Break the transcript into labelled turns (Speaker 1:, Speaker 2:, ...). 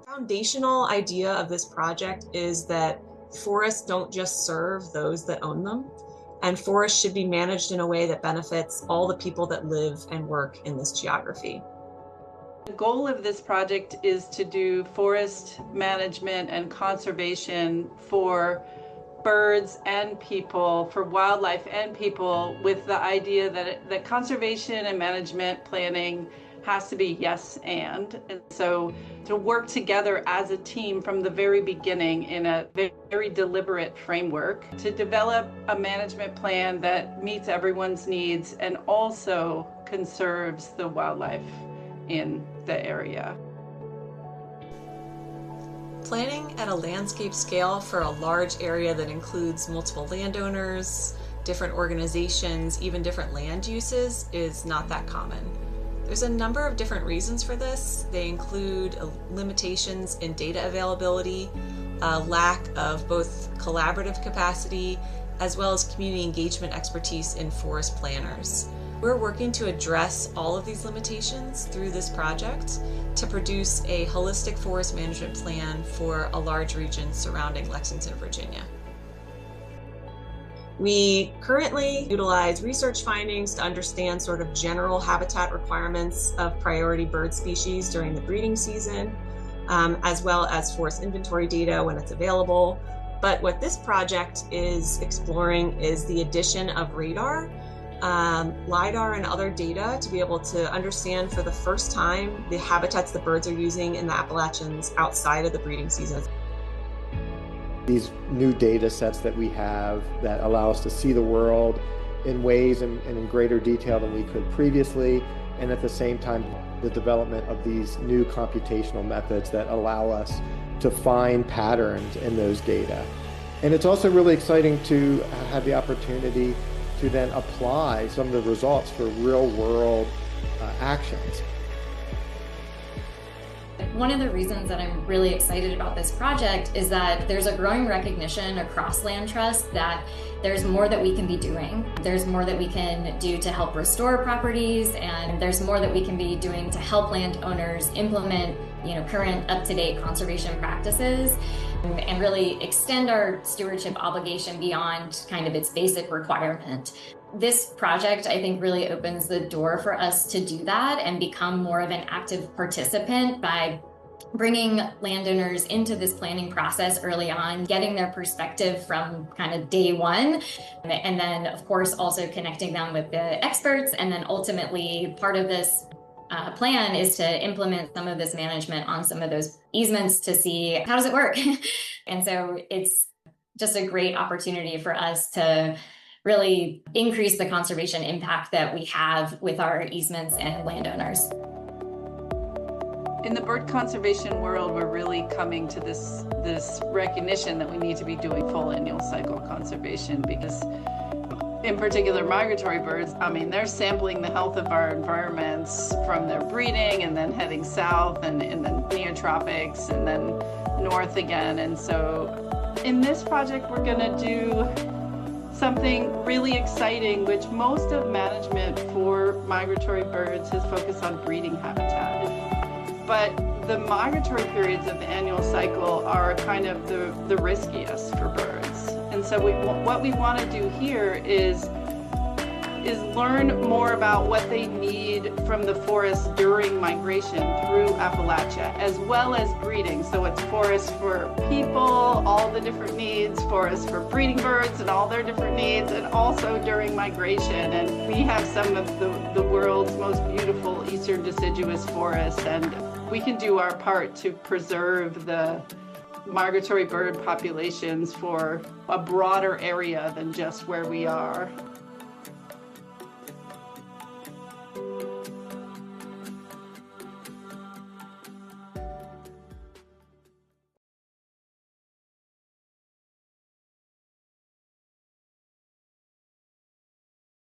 Speaker 1: Foundational idea of this project is that forests don't just serve those that own them, and forests should be managed in a way that benefits all the people that live and work in this geography.
Speaker 2: The goal of this project is to do forest management and conservation for birds and people, for wildlife and people, with the idea that conservation and management planning has to be yes and so to work together as a team from the very beginning in a very deliberate framework to develop a management plan that meets everyone's needs and also conserves the wildlife in the area.
Speaker 1: Planning at a landscape scale for a large area that includes multiple landowners, different organizations, even different land uses is not that common. There's a number of different reasons for this. They include limitations in data availability, a lack of both collaborative capacity, as well as community engagement expertise in forest planners. We're working to address all of these limitations through this project to produce a holistic forest management plan for a large region surrounding Lexington, Virginia. We currently utilize research findings to understand sort of general habitat requirements of priority bird species during the breeding season, as well as forest inventory data when it's available. But what this project is exploring is the addition of radar, LiDAR, and other data to be able to understand for the first time the habitats the birds are using in the Appalachians outside of the breeding season.
Speaker 3: These new data sets that we have that allow us to see the world in ways and in greater detail than we could previously, and at the same time the development of these new computational methods that allow us to find patterns in those data. And it's also really exciting to have the opportunity to then apply some of the results for real world actions.
Speaker 4: One of the reasons that I'm really excited about this project is that there's a growing recognition across land trust that there's more that we can be doing. There's more that we can do to help restore properties, and there's more that we can be doing to help landowners implement, current up-to-date conservation practices and really extend our stewardship obligation beyond kind of its basic requirement. This project, I think, really opens the door for us to do that and become more of an active participant by bringing landowners into this planning process early on, getting their perspective from kind of day one, and then, of course, also connecting them with the experts. And then ultimately, part of this plan is to implement some of this management on some of those easements to see how does it work. And so it's just a great opportunity for us to really increase the conservation impact that we have with our easements and landowners.
Speaker 2: In the bird conservation world, we're really coming to this recognition that we need to be doing full annual cycle conservation, because in particular migratory birds, they're sampling the health of our environments from their breeding and then heading south and then neotropics and then north again. And so in this project, we're gonna do something really exciting, which most of management for migratory birds has focused on breeding habitat. But the migratory periods of the annual cycle are kind of the riskiest for birds. And so what we want to do here is learn more about what they need from the forest during migration through Appalachia, as well as breeding. So it's forest for people, all the different needs, forest for breeding birds and all their different needs, and also during migration. And we have some of the world's most beautiful eastern deciduous forests, and we can do our part to preserve the migratory bird populations for a broader area than just where we are.